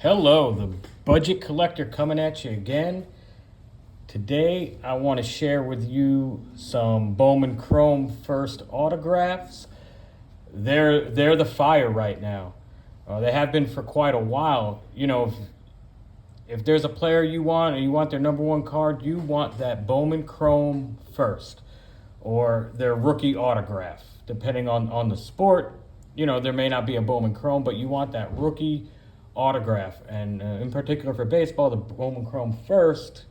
Hello, the budget collector coming at you again. Today, I want to share with you some Bowman Chrome first autographs. They're the fire right now. They have been for quite a while. If there's a player you want and you want their number one card, you want that Bowman Chrome first, or their rookie autograph, depending on the sport. There may not be a Bowman Chrome, but you want that rookie autograph. And in particular for baseball, the Bowman Chrome first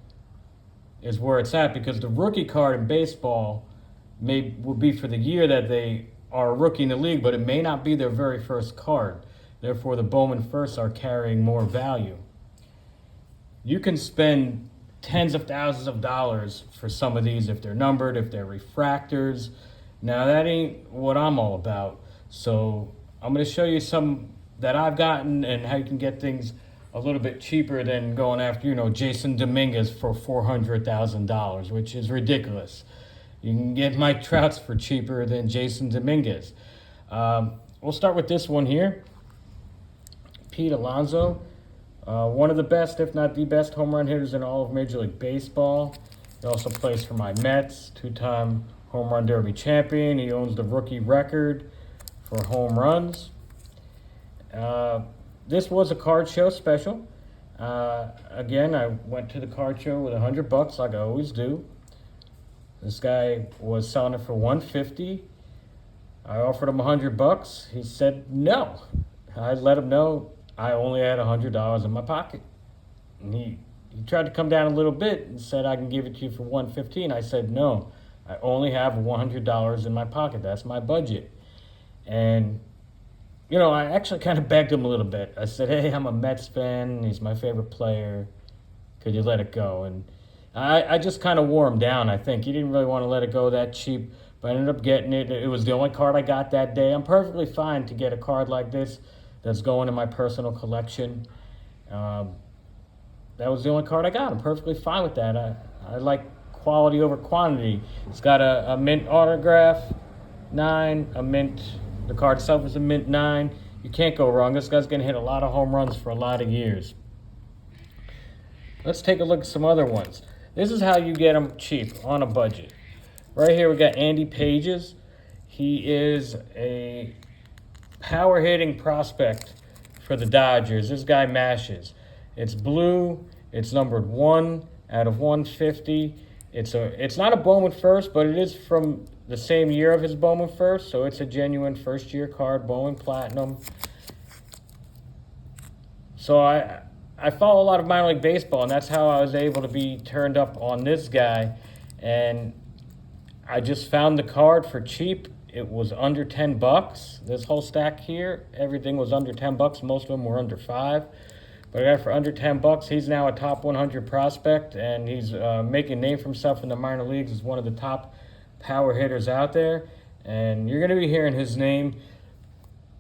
is where it's at, because the rookie card in baseball will be for the year that they are a rookie in the league, but it may not be their very first card. Therefore, the Bowman firsts are carrying more value. You can spend tens of thousands of dollars for some of these if they're numbered, if they're refractors. Now, that ain't what I'm all about. So I'm going to show you some that I've gotten and how you can get things a little bit cheaper than going after, Jason Dominguez for $400,000, which is ridiculous. You can get Mike Trouts for cheaper than Jason Dominguez. We'll start with this one here. Pete Alonso, one of the best, if not the best, home run hitters in all of Major League Baseball. He also plays for my Mets, two-time home run derby champion. He owns the rookie record for home runs. This was a card show special. Again, I went to the card show with $100 like I always do. This guy was selling it for $150. I offered him $100. He said no. I let him know I only had $100 in my pocket. And he tried to come down a little bit and said I can give it to you for $115. I said no. I only have $100 in my pocket. That's my budget. And I actually kind of begged him a little bit. I said, hey, I'm a Mets fan. He's my favorite player. Could you let it go? And I just kind of wore him down, I think. He didn't really want to let it go that cheap, but I ended up getting it. It was the only card I got that day. I'm perfectly fine to get a card like this that's going in my personal collection. That was the only card I got. I'm perfectly fine with that. I like quality over quantity. It's got a mint autograph, 9, a mint. The card itself is a mint 9. You can't go wrong. This guy's going to hit a lot of home runs for a lot of years. Let's take a look at some other ones. This is how you get them cheap on a budget. Right here we got Andy Pages. He is a power-hitting prospect for the Dodgers. This guy mashes. It's blue. It's numbered 1 out of 150. It's not a Bowman first, but it is from the same year of his Bowman first, so it's a genuine first-year card, Bowman Platinum. So I follow a lot of minor league baseball, and that's how I was able to be turned up on this guy. And I just found the card for cheap. It was under $10. This whole stack here, everything was under $10. Most of them were under $5. But I got it for under $10. He's now a top 100 prospect, and he's making a name for himself in the minor leagues as one of the top power hitters out there. And you're going to be hearing his name.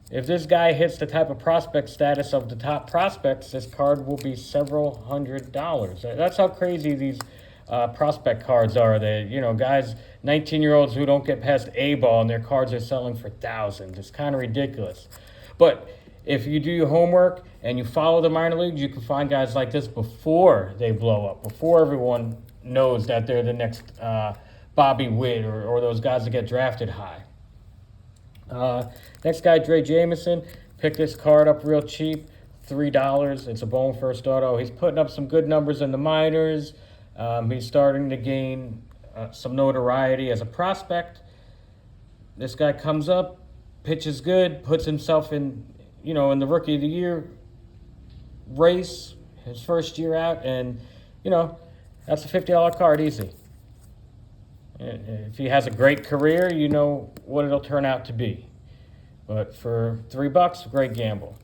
If this guy hits the type of prospect status of the top prospects, this card will be several $100s. That's how crazy these prospect cards are. Guys, 19-year-olds who don't get past A-ball and their cards are selling for thousands. It's kind of ridiculous. But if you do your homework and you follow the minor leagues, you can find guys like this before they blow up, before everyone knows that they're the next Bobby Witt or those guys that get drafted high. Next guy, Dre Jameson. Picked this card up real cheap, $3. It's a Bowman first auto. He's putting up some good numbers in the minors. He's starting to gain some notoriety as a prospect. This guy comes up, pitches good, puts himself in the Rookie of the Year race, his first year out, and, that's a $50 card easy. If he has a great career, you know what it'll turn out to be. But for $3, great gamble.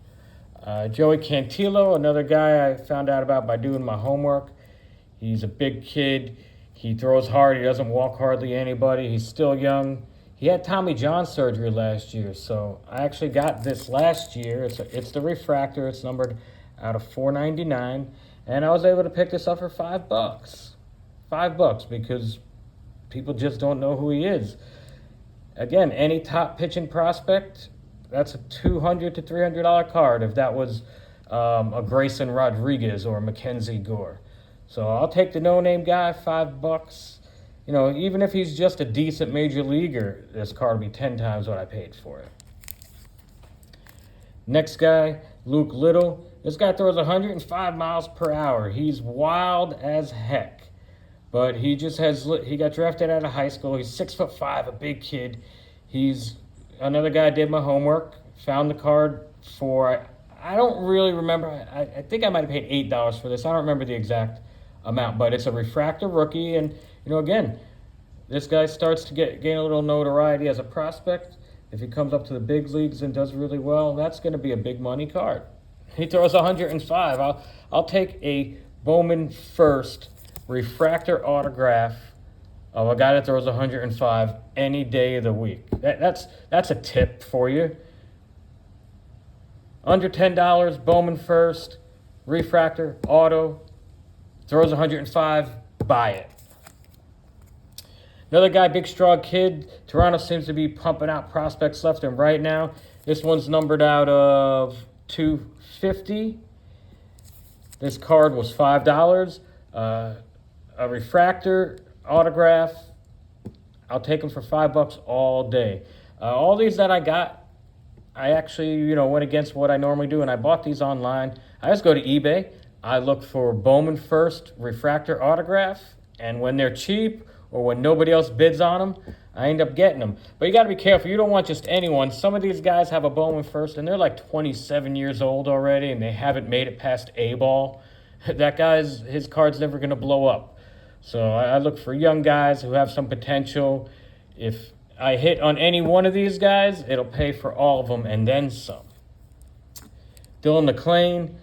Joey Cantillo, another guy I found out about by doing my homework. He's a big kid. He throws hard. He doesn't walk hardly anybody. He's still young. He had Tommy John surgery last year, so I actually got this last year. It's the Refractor. It's numbered out of $4.99, and I was able to pick this up for $5. $5 because people just don't know who he is. Again, any top pitching prospect, that's a $200 to $300 card if that was a Grayson Rodriguez or a Mackenzie Gore. So I'll take the no-name guy, $5. You know, even if he's just a decent major leaguer, this card will be 10 times what I paid for it. Next guy, Luke Little. This guy throws 105 miles per hour. He's wild as heck. But he got drafted out of high school. He's 6'5", a big kid. He's another guy. Did my homework, found the card for, I don't really remember. I think I might have paid $8 for this. I don't remember the exact amount, but it's a Refractor rookie. And, you know, again, this guy starts to gain a little notoriety as a prospect. If he comes up to the big leagues and does really well, that's going to be a big money card. He throws 105. I'll take a Bowman first Refractor autograph of a guy that throws 105 any day of the week. That's a tip for you. Under $10, Bowman first, Refractor, auto, throws 105, buy it. Another guy, big strong kid. Toronto seems to be pumping out prospects left and right now. This one's numbered out of 250. This card was $5. A Refractor autograph, I'll take them for $5 all day. All these that I got, I actually, went against what I normally do, and I bought these online. I just go to eBay. I look for Bowman first Refractor autograph, and when they're cheap or when nobody else bids on them, I end up getting them. But you got to be careful. You don't want just anyone. Some of these guys have a Bowman first, and they're like 27 years old already, and they haven't made it past A-ball. That his card's never going to blow up. So I look for young guys who have some potential. If I hit on any one of these guys, it'll pay for all of them and then some. Dylan McClain,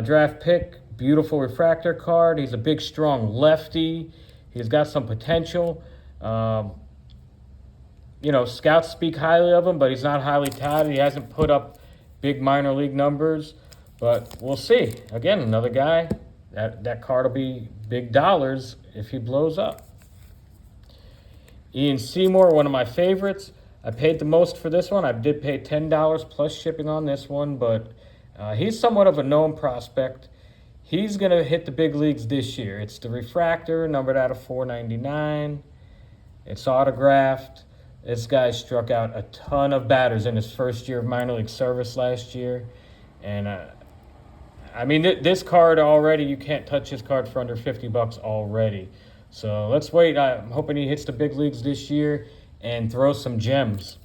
draft pick, beautiful Refractor card. He's a big, strong lefty. He's got some potential. Scouts speak highly of him, but he's not highly touted. He hasn't put up big minor league numbers, but we'll see. Again, another guy. That card will be big dollars if he blows up. Ian Seymour, one of my favorites. I paid the most for this one. I did pay $10 plus shipping on this one, but he's somewhat of a known prospect. He's going to hit the big leagues this year. It's the Refractor, numbered out of $4.99. It's autographed. This guy struck out a ton of batters in his first year of minor league service last year. And this card already, you can't touch his card for under $50 already. So let's wait. I'm hoping he hits the big leagues this year and throws some gems.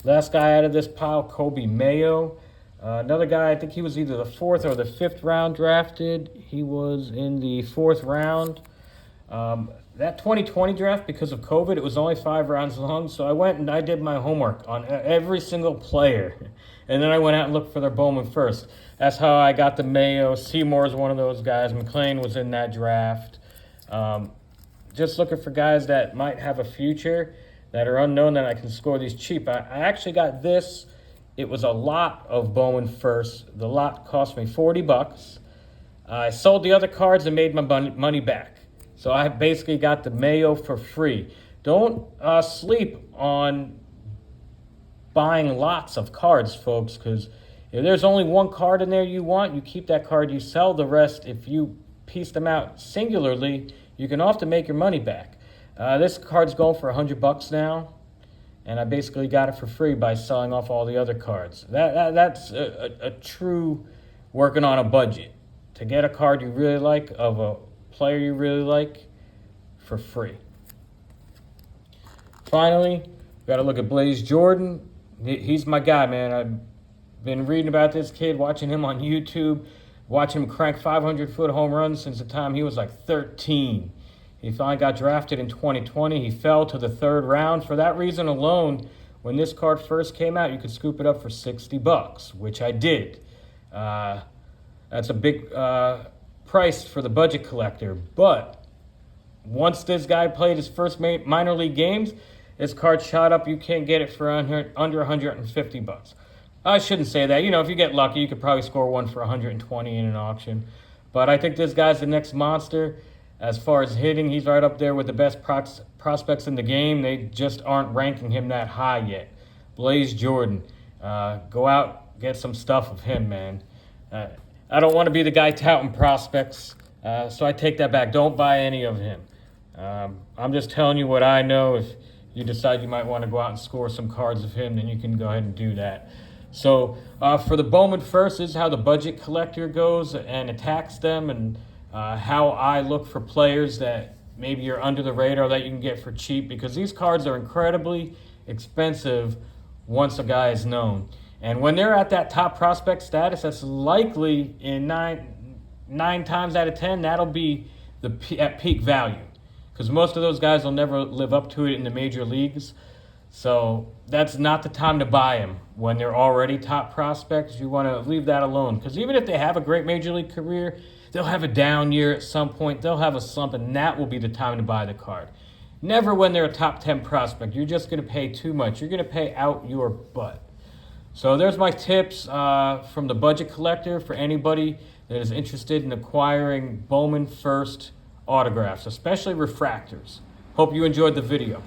Last guy out of this pile, Kobe Mayo. Another guy, I think he was either the 4th or the 5th round drafted. He was in the 4th round. That 2020 draft, because of COVID, it was only 5 rounds long, so I went and I did my homework on every single player. And then I went out and looked for their Bowman first. That's how I got the Mayo. Seymour's one of those guys. McClain was in that draft. Just looking for guys that might have a future, that are unknown, that I can score these cheap. I actually got this. It was a lot of Bowman first. The lot cost me $40. I sold the other cards and made my money back. So I basically got the Mayo for free. Don't sleep on buying lots of cards, folks, because if there's only one card in there you want, you keep that card, you sell the rest. If you piece them out singularly, you can often make your money back. This card's going for $100 now, and I basically got it for free by selling off all the other cards. That's a true working on a budget. To get a card you really like of a player you really like for free. Finally, got to look at Blaze Jordan. He's my guy, man. I've been reading about this kid, watching him on YouTube, watching him crank 500-foot home runs since the time he was like 13. He finally got drafted in 2020. He fell to the 3rd round. For that reason alone, when this card first came out, you could scoop it up for $60, which I did. That's a big price for the budget collector. But once this guy played his first minor league games, this card shot up. You can't get it for under $150. I shouldn't say that. If you get lucky, you could probably score one for $120 in an auction. But I think this guy's the next monster. As far as hitting, he's right up there with the best prospects in the game. They just aren't ranking him that high yet. Blaze Jordan. Go out, get some stuff of him, man. I don't want to be the guy touting prospects, so I take that back. Don't buy any of him. I'm just telling you what I know. If you decide you might want to go out and score some cards of him, then you can go ahead and do that. So for the Bowman first, this is how the budget collector goes and attacks them, and how I look for players that maybe you're under the radar that you can get for cheap, because these cards are incredibly expensive once a guy is known. And when they're at that top prospect status, that's likely in nine times out of 10, that'll be at peak value, because most of those guys will never live up to it in the major leagues. So that's not the time to buy them when they're already top prospects. You want to leave that alone, because even if they have a great major league career, they'll have a down year at some point. They'll have a slump, and that will be the time to buy the card. Never when they're a top 10 prospect. You're just going to pay too much. You're going to pay out your butt. So there's my tips from the budget collector for anybody that is interested in acquiring Bowman first autographs, especially refractors. Hope you enjoyed the video.